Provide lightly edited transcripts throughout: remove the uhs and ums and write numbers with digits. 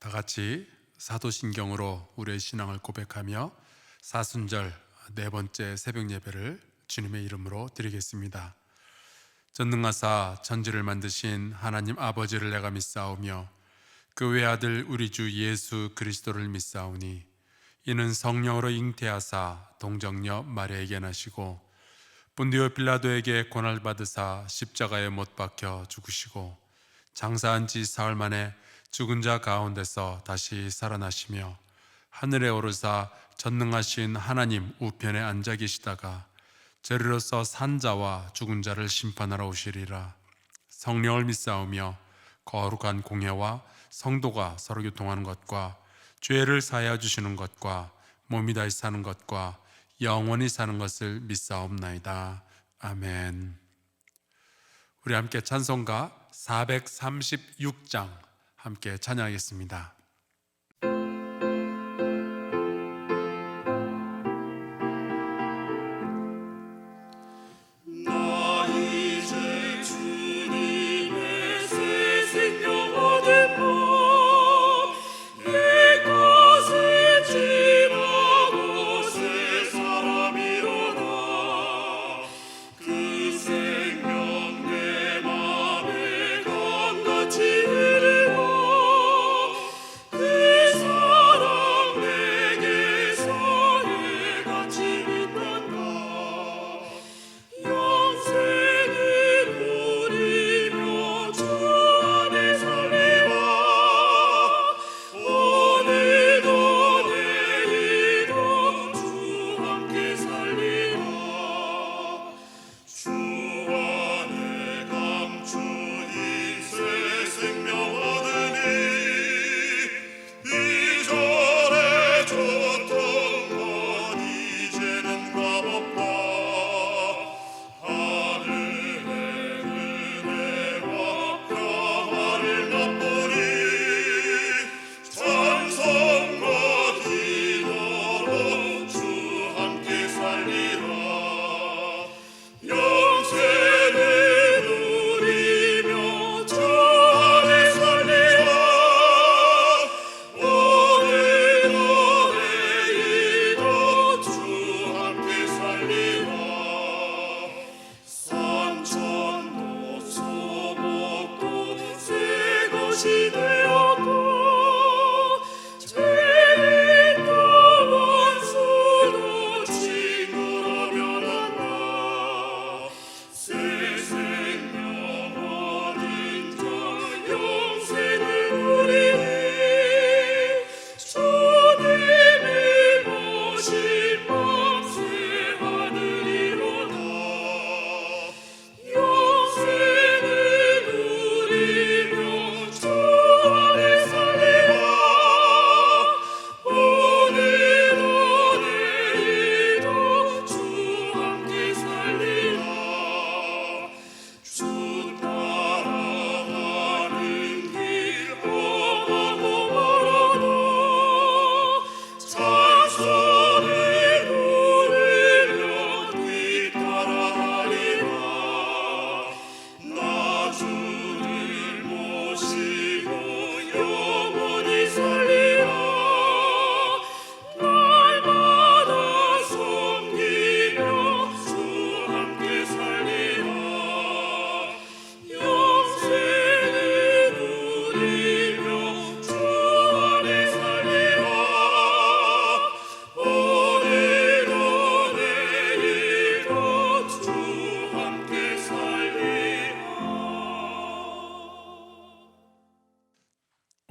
다 같이 사도신경으로 우리의 신앙을 고백하며 사순절 네 번째 새벽 예배를 주님의 이름으로 드리겠습니다. 전능하사 천지를 만드신 하나님 아버지를 내가 믿사오며 그 외아들 우리 주 예수 그리스도를 믿사오니 이는 성령으로 잉태하사 동정녀 마리아에게 나시고 본디오 빌라도에게 고난을 받으사 십자가에 못 박혀 죽으시고 장사한 지 사흘 만에 죽은 자 가운데서 다시 살아나시며 하늘에 오르사 전능하신 하나님 우편에 앉아 계시다가 저리로서 산 자와 죽은 자를 심판하러 오시리라. 성령을 믿사오며 거룩한 공회와 성도가 서로 교통하는 것과 죄를 사하여 주시는 것과 몸이 다시 사는 것과 영원히 사는 것을 믿사옵나이다. 아멘. 우리 함께 찬송가 436장 함께 찬양하겠습니다.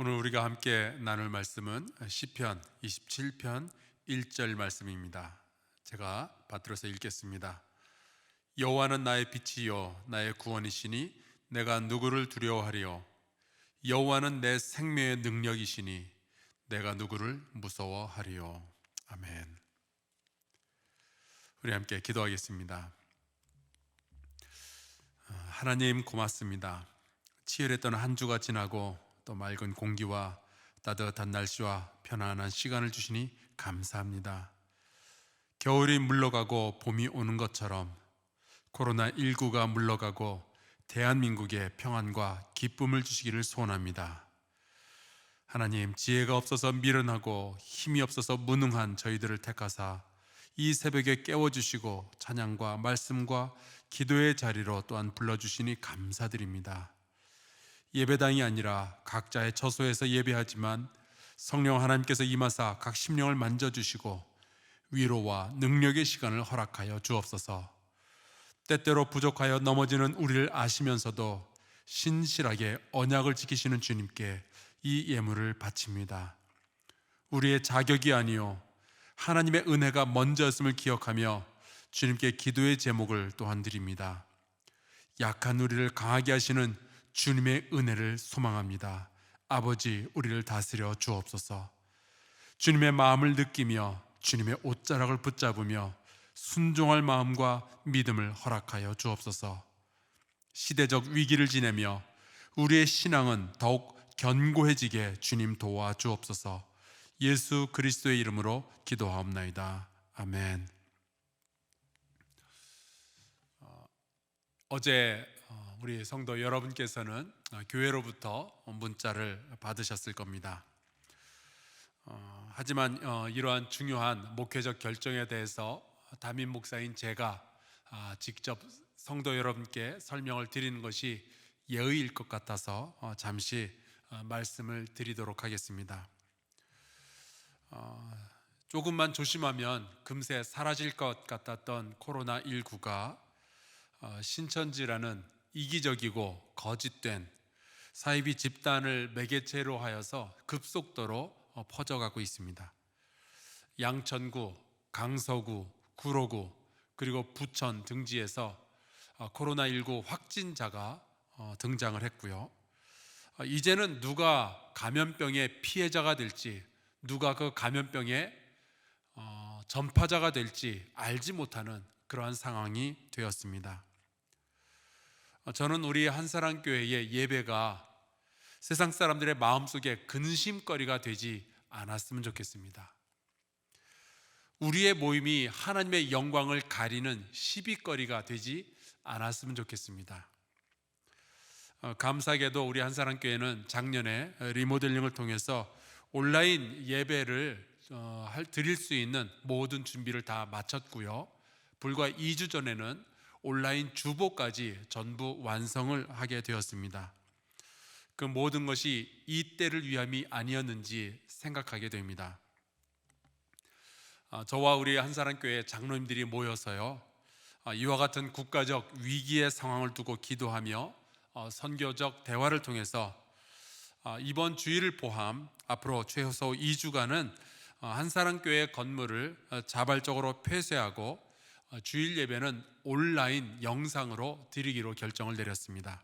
오늘 우리가 함께 나눌 말씀은 시편 27편 1절 말씀입니다. 제가 받들어서 읽겠습니다. 여호와는 나의 빛이요 나의 구원이시니 내가 누구를 두려워하리요. 여호와는 내 생명의 능력이시니 내가 누구를 무서워하리요. 아멘. 우리 함께 기도하겠습니다. 하나님 고맙습니다. 치열했던 한 주가 지나고 또 맑은 공기와 따뜻한 날씨와 편안한 시간을 주시니 감사합니다. 겨울이 물러가고 봄이 오는 것처럼 코로나19가 물러가고 대한민국에 평안과 기쁨을 주시기를 소원합니다. 하나님, 지혜가 없어서 미련하고 힘이 없어서 무능한 저희들을 택하사 이 새벽에 깨워주시고 찬양과 말씀과 기도의 자리로 또한 불러주시니 감사드립니다. 예배당이 아니라 각자의 처소에서 예배하지만 성령 하나님께서 임하사 각 심령을 만져주시고 위로와 능력의 시간을 허락하여 주옵소서. 때때로 부족하여 넘어지는 우리를 아시면서도 신실하게 언약을 지키시는 주님께 이 예물을 바칩니다. 우리의 자격이 아니요 하나님의 은혜가 먼저였음을 기억하며 주님께 기도의 제목을 또한 드립니다. 약한 우리를 강하게 하시는 주님의 은혜를 소망합니다. 아버지, 우리를 다스려 주옵소서. 주님의 마음을 느끼며 주님의 옷자락을 붙잡으며 순종할 마음과 믿음을 허락하여 주옵소서. 시대적 위기를 지내며 우리의 신앙은 더욱 견고해지게 주님 도와 주옵소서. 예수 그리스도의 이름으로 기도하옵나이다. 아멘. 어제 우리 성도 여러분께서는 교회로부터 문자를 받으셨을 겁니다. 하지만 이러한 중요한 목회적 결정에 대해서 담임 목사인 제가 직접 성도 여러분께 설명을 드리는 것이 예의일 것 같아서 잠시 말씀을 드리도록 하겠습니다. 조금만 조심하면 금세 사라질 것 같았던 코로나19가 신천지라는 이기적이고 거짓된 사이비 집단을 매개체로 하여서 급속도로 퍼져가고 있습니다. 양천구, 강서구, 구로구 그리고 부천 등지에서 코로나19 확진자가 등장을 했고요. 이제는 누가 감염병의 피해자가 될지, 누가 그 감염병의 전파자가 될지 알지 못하는 그러한 상황이 되었습니다. 저는 우리 한사랑교회의 예배가 세상 사람들의 마음속에 근심거리가 되지 않았으면 좋겠습니다. 우리의 모임이 하나님의 영광을 가리는 시비거리가 되지 않았으면 좋겠습니다. 감사하게도 우리 한사랑교회는 작년에 리모델링을 통해서 온라인 예배를 드릴 수 있는 모든 준비를 다 마쳤고요. 불과 2주 전에는 온라인 주보까지 전부 완성을 하게 되었습니다. 그 모든 것이 이 때를 위함이 아니었는지 생각하게 됩니다. 저와 우리 한사랑교회 장로님들이 모여서요, 이와 같은 국가적 위기의 상황을 두고 기도하며 선교적 대화를 통해서 이번 주일을 포함 앞으로 최소 2주간은 한사랑교회 건물을 자발적으로 폐쇄하고 주일 예배는 온라인 영상으로 드리기로 결정을 내렸습니다.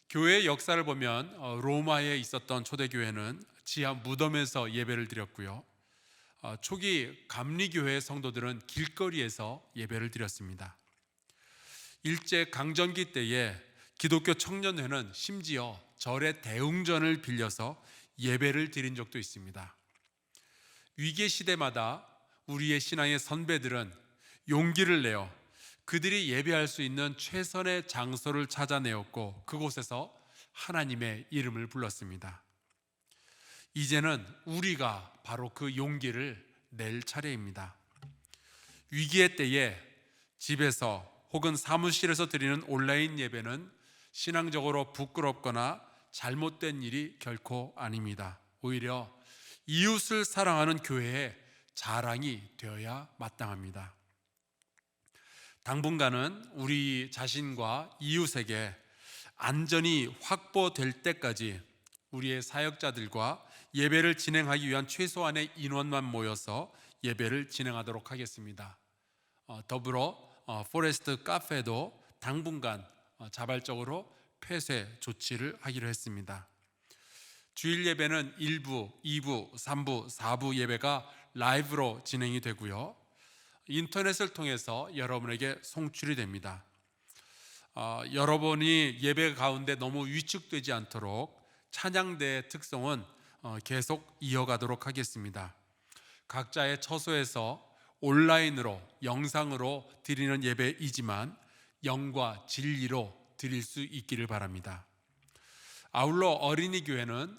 교회의 역사를 보면 로마에 있었던 초대교회는 지하 무덤에서 예배를 드렸고요. 초기 감리교회 성도들은 길거리에서 예배를 드렸습니다. 일제 강점기 때에 기독교 청년회는 심지어 절의 대웅전을 빌려서 예배를 드린 적도 있습니다. 위기 시대마다 우리의 신앙의 선배들은 용기를 내어 그들이 예배할 수 있는 최선의 장소를 찾아내었고 그곳에서 하나님의 이름을 불렀습니다. 이제는 우리가 바로 그 용기를 낼 차례입니다. 위기의 때에 집에서 혹은 사무실에서 드리는 온라인 예배는 신앙적으로 부끄럽거나 잘못된 일이 결코 아닙니다. 오히려 이웃을 사랑하는 교회의 자랑이 되어야 마땅합니다. 당분간은 우리 자신과 이웃에게 안전이 확보될 때까지 우리의 사역자들과 예배를 진행하기 위한 최소한의 인원만 모여서 예배를 진행하도록 하겠습니다. 더불어 포레스트 카페도 당분간 자발적으로 폐쇄 조치를 하기로 했습니다. 주일 예배는 1부, 2부, 3부, 4부 예배가 라이브로 진행이 되고요. 인터넷을 통해서 여러분에게 송출이 됩니다. 여러분이 예배 가운데 너무 위축되지 않도록 찬양대의 특성은 계속 이어가도록 하겠습니다. 각자의 처소에서 온라인으로 영상으로 드리는 예배이지만 영과 진리로 드릴 수 있기를 바랍니다. 아울러 어린이 교회는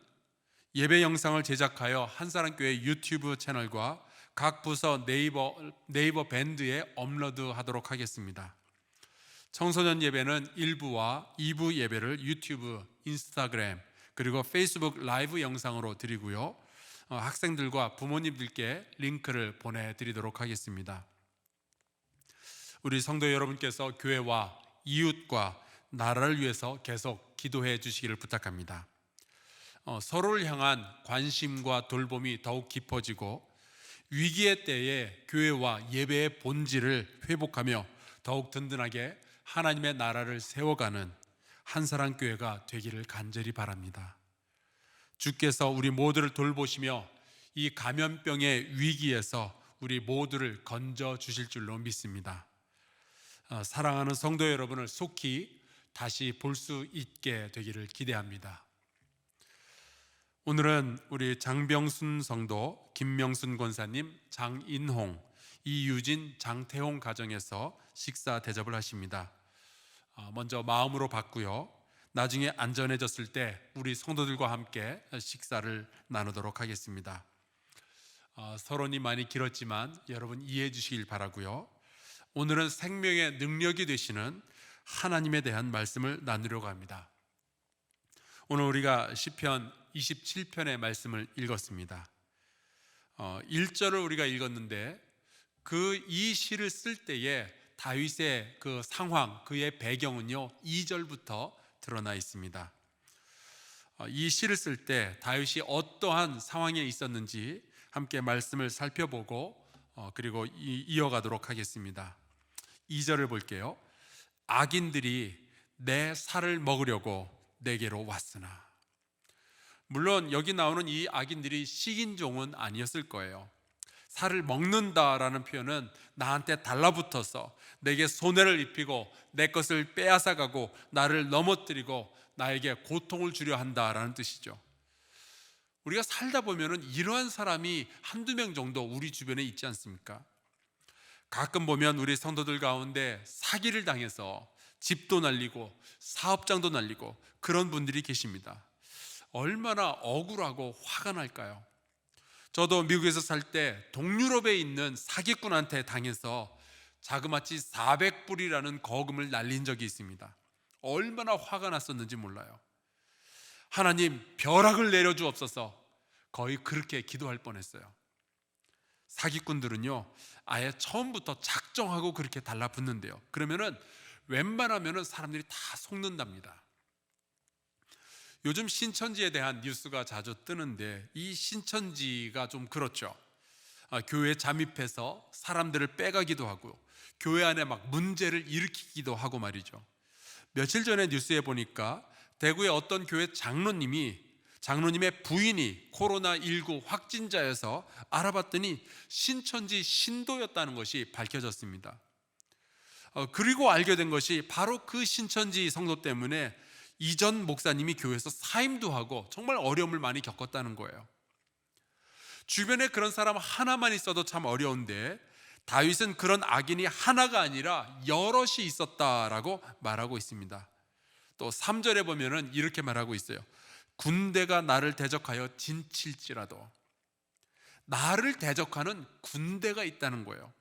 예배 영상을 제작하여 한사랑교회 유튜브 채널과 각 부서 네이버 밴드에 업로드하도록 하겠습니다. 청소년 예배는 1부와 2부 예배를 유튜브, 인스타그램 그리고 페이스북 라이브 영상으로 드리고요. 학생들과 부모님들께 링크를 보내드리도록 하겠습니다. 우리 성도 여러분께서 교회와 이웃과 나라를 위해서 계속 기도해 주시기를 부탁합니다. 서로를 향한 관심과 돌봄이 더욱 깊어지고 위기의 때에 교회와 예배의 본질을 회복하며 더욱 든든하게 하나님의 나라를 세워가는 한사랑교회가 되기를 간절히 바랍니다. 주께서 우리 모두를 돌보시며 이 감염병의 위기에서 우리 모두를 건져 주실 줄로 믿습니다. 사랑하는 성도 여러분을 속히 다시 볼 수 있게 되기를 기대합니다. 오늘은 우리 장병순 성도, 김명순 권사님, 장인홍, 이유진, 장태홍 가정에서 식사 대접을 하십니다. 먼저 마음으로 받고요. 나중에 안전해졌을 때 우리 성도들과 함께 식사를 나누도록 하겠습니다. 서론이 많이 길었지만 여러분 이해해 주시길 바라고요. 오늘은 생명의 능력이 되시는 하나님에 대한 말씀을 나누려고 합니다. 오늘 우리가 시편 27편의 말씀을 읽었습니다. 1절을 우리가 읽었는데 이 시를 쓸 때에 다윗의 그 상황, 그의 배경은요 2절부터 드러나 있습니다. 이 시를 쓸 때 다윗이 어떠한 상황에 있었는지 함께 말씀을 살펴보고 그리고 이어가도록 하겠습니다. 2절을 볼게요. 악인들이 내 살을 먹으려고 내게로 왔으나. 물론 여기 나오는 이 악인들이 식인종은 아니었을 거예요. 살을 먹는다라는 표현은 나한테 달라붙어서 내게 손해를 입히고 내 것을 빼앗아가고 나를 넘어뜨리고 나에게 고통을 주려 한다라는 뜻이죠. 우리가 살다 보면은 이러한 사람이 한두 명 정도 우리 주변에 있지 않습니까? 가끔 보면 우리 성도들 가운데 사기를 당해서 집도 날리고 사업장도 날리고 그런 분들이 계십니다. 얼마나 억울하고 화가 날까요? 저도 미국에서 살 때 동유럽에 있는 사기꾼한테 당해서 자그마치 400불이라는 거금을 날린 적이 있습니다. 얼마나 화가 났었는지 몰라요. 하나님 벼락을 내려주옵소서. 거의 그렇게 기도할 뻔했어요. 사기꾼들은요 아예 처음부터 작정하고 그렇게 달라붙는데요. 그러면은 웬만하면은 사람들이 다 속는답니다. 요즘 신천지에 대한 뉴스가 자주 뜨는데 이 신천지가 좀 그렇죠. 교회에 잠입해서 사람들을 빼가기도 하고 교회 안에 막 문제를 일으키기도 하고 말이죠. 며칠 전에 뉴스에 보니까 대구의 어떤 교회 장로님의 부인이 코로나19 확진자여서 알아봤더니 신천지 신도였다는 것이 밝혀졌습니다. 그리고 알게 된 것이 바로 그 신천지 성도 때문에 이전 목사님이 교회에서 사임도 하고 정말 어려움을 많이 겪었다는 거예요. 주변에 그런 사람 하나만 있어도 참 어려운데 다윗은 그런 악인이 하나가 아니라 여럿이 있었다라고 말하고 있습니다. 또 3절에 보면은 이렇게 말하고 있어요. 군대가 나를 대적하여 진칠지라도. 나를 대적하는 군대가 있다는 거예요.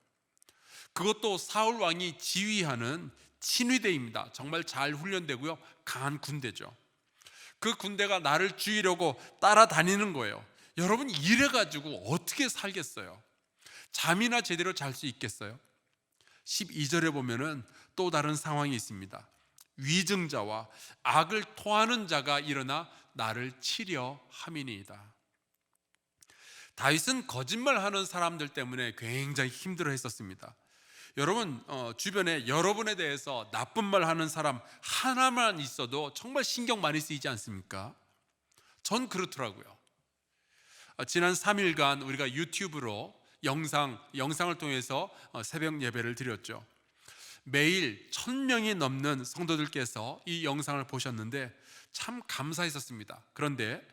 그것도 사울 왕이 지휘하는 친위대입니다. 정말 잘 훈련되고요 강한 군대죠. 그 군대가 나를 죽이려고 따라다니는 거예요. 여러분 이래가지고 어떻게 살겠어요? 잠이나 제대로 잘 수 있겠어요? 12절에 보면은 또 다른 상황이 있습니다. 위증자와 악을 토하는 자가 일어나 나를 치려 함이니이다. 다윗은 거짓말하는 사람들 때문에 굉장히 힘들어 했었습니다. 여러분 주변에 여러분에 대해서 나쁜 말 하는 사람 하나만 있어도 정말 신경 많이 쓰이지 않습니까? 전 그렇더라고요. 지난 3일간 우리가 유튜브로 영상을 통해서 새벽 예배를 드렸죠. 매일 1000명이 넘는 성도들께서 이 영상을 보셨는데 참 감사했었습니다. 그런데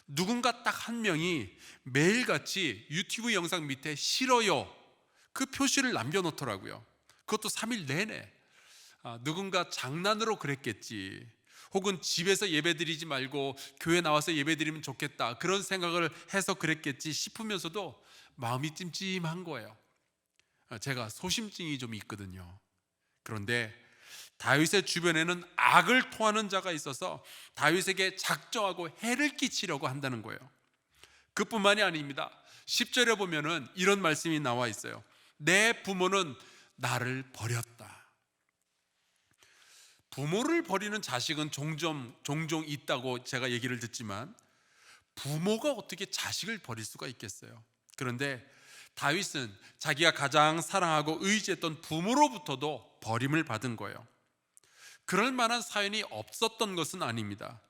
누군가 딱 한 명이 매일같이 유튜브 영상 밑에 싫어요 그 표시를 남겨놓더라고요. 그것도 3일 내내. 누군가 장난으로 그랬겠지. 혹은 집에서 예배드리지 말고 교회 나와서 예배드리면 좋겠다, 그런 생각을 해서 그랬겠지 싶으면서도 마음이 찜찜한 거예요. 제가 소심증이 좀 있거든요. 그런데 다윗의 주변에는 악을 토하는 자가 있어서 다윗에게 작정하고 해를 끼치려고 한다는 거예요. 그뿐만이 아닙니다. 10절에 보면은 이런 말씀이 나와 있어요. 내 부모는 나를 버렸다. 부모를 버리는 자식은 종종 있다고 제가 얘기를 듣지만 부모가 어떻게 자식을 버릴 수가 있겠어요? 그런데 다윗은 자기가 가장 사랑하고 의지했던 부모로부터도 버림을 받은 거예요. 그럴 만한 사연이 없었던 것은 아닙니다.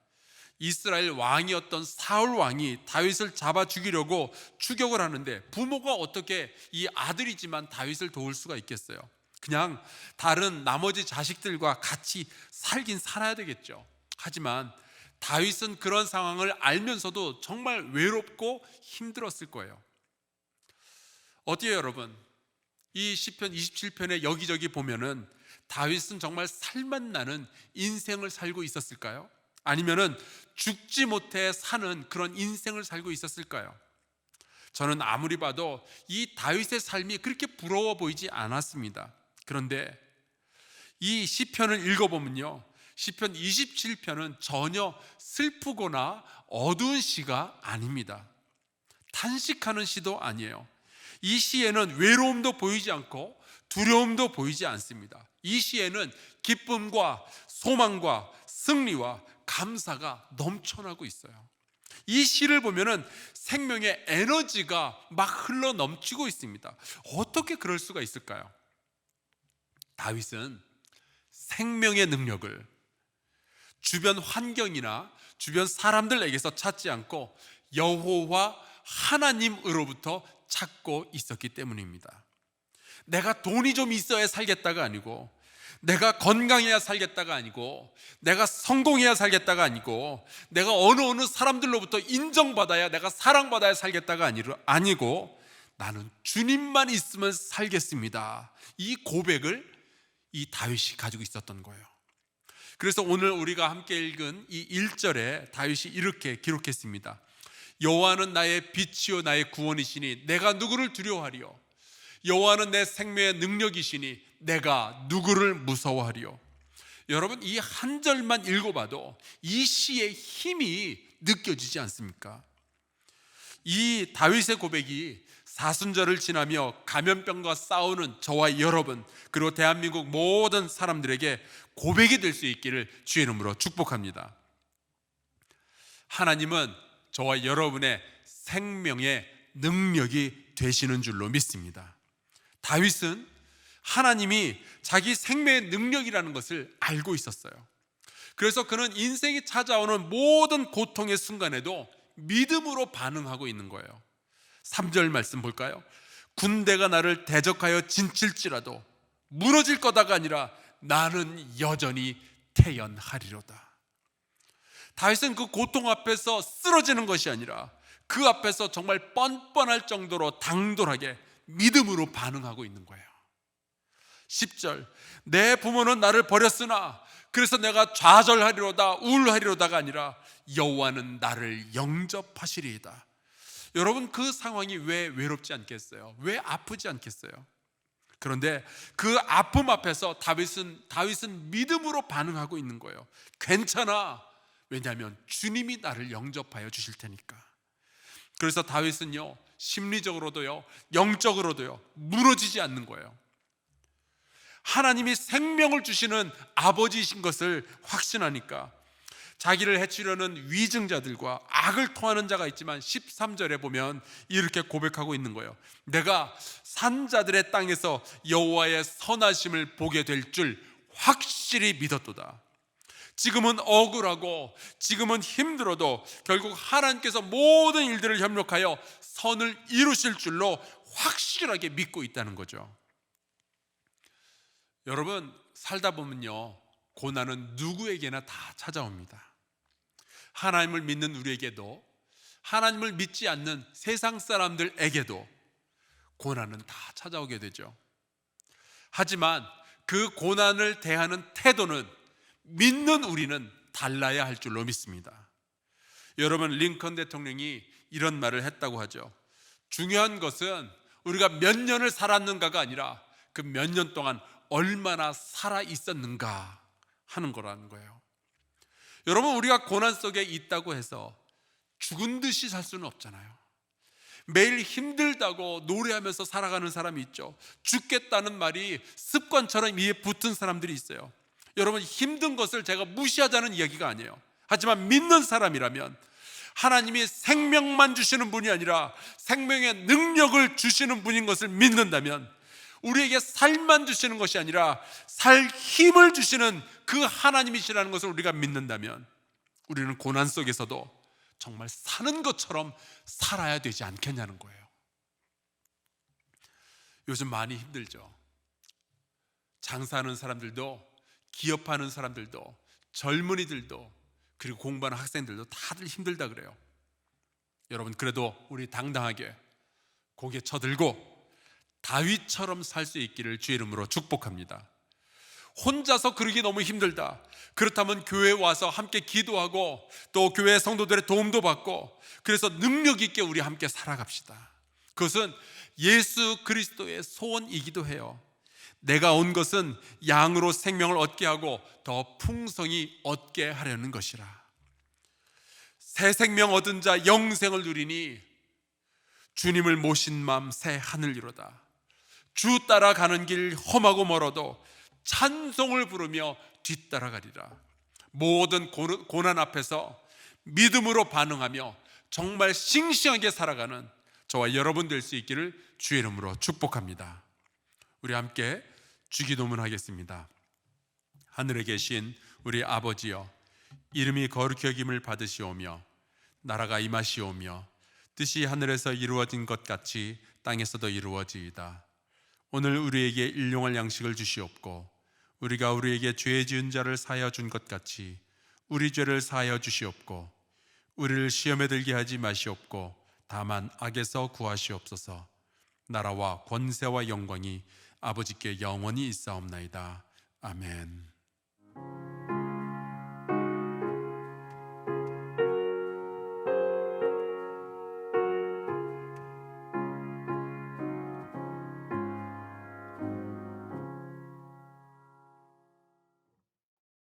이스라엘 왕이었던 사울 왕이 다윗을 잡아 죽이려고 추격을 하는데 부모가 어떻게 이 아들이지만 다윗을 도울 수가 있겠어요? 그냥 다른 나머지 자식들과 같이 살긴 살아야 되겠죠. 하지만 다윗은 그런 상황을 알면서도 정말 외롭고 힘들었을 거예요. 어때요, 여러분? 이 시편 27편에 여기저기 보면은 다윗은 정말 살맛나는 인생을 살고 있었을까요? 아니면은 죽지 못해 사는 그런 인생을 살고 있었을까요? 저는 아무리 봐도 이 다윗의 삶이 그렇게 부러워 보이지 않았습니다. 그런데 이 시편을 읽어보면요, 시편 27편은 전혀 슬프거나 어두운 시가 아닙니다. 탄식하는 시도 아니에요. 이 시에는 외로움도 보이지 않고 두려움도 보이지 않습니다. 이 시에는 기쁨과 소망과 승리와 감사가 넘쳐나고 있어요. 이 시를 보면은 생명의 에너지가 막 흘러 넘치고 있습니다. 어떻게 그럴 수가 있을까요? 다윗은 생명의 능력을 주변 환경이나 주변 사람들에게서 찾지 않고 여호와 하나님으로부터 찾고 있었기 때문입니다. 내가 돈이 좀 있어야 살겠다가 아니고, 내가 건강해야 살겠다가 아니고, 내가 성공해야 살겠다가 아니고, 내가 어느 사람들로부터 인정받아야, 내가 사랑받아야 살겠다가 아니고, 나는 주님만 있으면 살겠습니다. 이 고백을 이 다윗이 가지고 있었던 거예요. 그래서 오늘 우리가 함께 읽은 이 1절에 다윗이 이렇게 기록했습니다. 여호와는 나의 빛이요 나의 구원이시니 내가 누구를 두려워하리요? 여호와는 내 생명의 능력이시니 내가 누구를 무서워하리요? 여러분, 이 한 절만 읽어봐도 이 시의 힘이 느껴지지 않습니까? 이 다윗의 고백이 사순절을 지나며 감염병과 싸우는 저와 여러분, 그리고 대한민국 모든 사람들에게 고백이 될 수 있기를 주의 이름으로 축복합니다. 하나님은 저와 여러분의 생명의 능력이 되시는 줄로 믿습니다. 다윗은 하나님이 자기 생명의 능력이라는 것을 알고 있었어요. 그래서 그는 인생이 찾아오는 모든 고통의 순간에도 믿음으로 반응하고 있는 거예요. 3절 말씀 볼까요? 군대가 나를 대적하여 진칠지라도 무너질 거다가 아니라 나는 여전히 태연하리로다. 다윗은 그 고통 앞에서 쓰러지는 것이 아니라 그 앞에서 정말 뻔뻔할 정도로 당돌하게 믿음으로 반응하고 있는 거예요. 10절, 내 부모는 나를 버렸으나 그래서 내가 좌절하리로다 우울하리로다가 아니라 여호와는 나를 영접하시리이다. 여러분, 그 상황이 왜 외롭지 않겠어요? 왜 아프지 않겠어요? 그런데 그 아픔 앞에서 다윗은 믿음으로 반응하고 있는 거예요. 괜찮아. 왜냐하면 주님이 나를 영접하여 주실 테니까. 그래서 다윗은요, 심리적으로도요, 영적으로도요, 무너지지 않는 거예요. 하나님이 생명을 주시는 아버지이신 것을 확신하니까 자기를 해치려는 위증자들과 악을 토하는 자가 있지만 13절에 보면 이렇게 고백하고 있는 거예요. 내가 산자들의 땅에서 여호와의 선하심을 보게 될 줄 확실히 믿었도다. 지금은 억울하고 지금은 힘들어도 결국 하나님께서 모든 일들을 협력하여 선을 이루실 줄로 확실하게 믿고 있다는 거죠. 여러분, 살다 보면요, 고난은 누구에게나 다 찾아옵니다. 하나님을 믿는 우리에게도, 하나님을 믿지 않는 세상 사람들에게도 고난은 다 찾아오게 되죠. 하지만 그 고난을 대하는 태도는 믿는 우리는 달라야 할 줄로 믿습니다. 여러분, 링컨 대통령이 이런 말을 했다고 하죠. 중요한 것은 우리가 몇 년을 살았는가가 아니라 그 몇 년 동안 얼마나 살아 있었는가 하는 거라는 거예요. 여러분, 우리가 고난 속에 있다고 해서 죽은 듯이 살 수는 없잖아요. 매일 힘들다고 노래하면서 살아가는 사람이 있죠. 죽겠다는 말이 습관처럼 이에 붙은 사람들이 있어요. 여러분, 힘든 것을 제가 무시하자는 이야기가 아니에요. 하지만 믿는 사람이라면 하나님이 생명만 주시는 분이 아니라 생명의 능력을 주시는 분인 것을 믿는다면, 우리에게 살만 주시는 것이 아니라 살 힘을 주시는 그 하나님이시라는 것을 우리가 믿는다면, 우리는 고난 속에서도 정말 사는 것처럼 살아야 되지 않겠냐는 거예요. 요즘 많이 힘들죠. 장사하는 사람들도, 기업하는 사람들도, 젊은이들도, 그리고 공부하는 학생들도 다들 힘들다 그래요. 여러분, 그래도 우리 당당하게 고개 쳐들고 다윗처럼 살 수 있기를 주의 이름으로 축복합니다. 혼자서 그러기 너무 힘들다. 그렇다면 교회에 와서 함께 기도하고 또 교회 성도들의 도움도 받고, 그래서 능력 있게 우리 함께 살아갑시다. 그것은 예수 그리스도의 소원이기도 해요. 내가 온 것은 양으로 생명을 얻게 하고 더 풍성히 얻게 하려는 것이라. 새 생명 얻은 자 영생을 누리니 주님을 모신 마음 새 하늘이로다. 주 따라가는 길 험하고 멀어도 찬송을 부르며 뒤따라가리라. 모든 고난 앞에서 믿음으로 반응하며 정말 싱싱하게 살아가는 저와 여러분 될 수 있기를 주의 이름으로 축복합니다. 우리 함께 주기도문 하겠습니다. 하늘에 계신 우리 아버지여, 이름이 거룩히 여김을 받으시오며 나라가 임하시오며 뜻이 하늘에서 이루어진 것 같이 땅에서도 이루어지이다. 오늘 우리에게 일용할 양식을 주시옵고, 우리가 우리에게 죄 지은 자를 사하여 준 것 같이 우리 죄를 사하여 주시옵고, 우리를 시험에 들게 하지 마시옵고 다만 악에서 구하시옵소서. 나라와 권세와 영광이 아버지께 영원히 있사옵나이다. 아멘.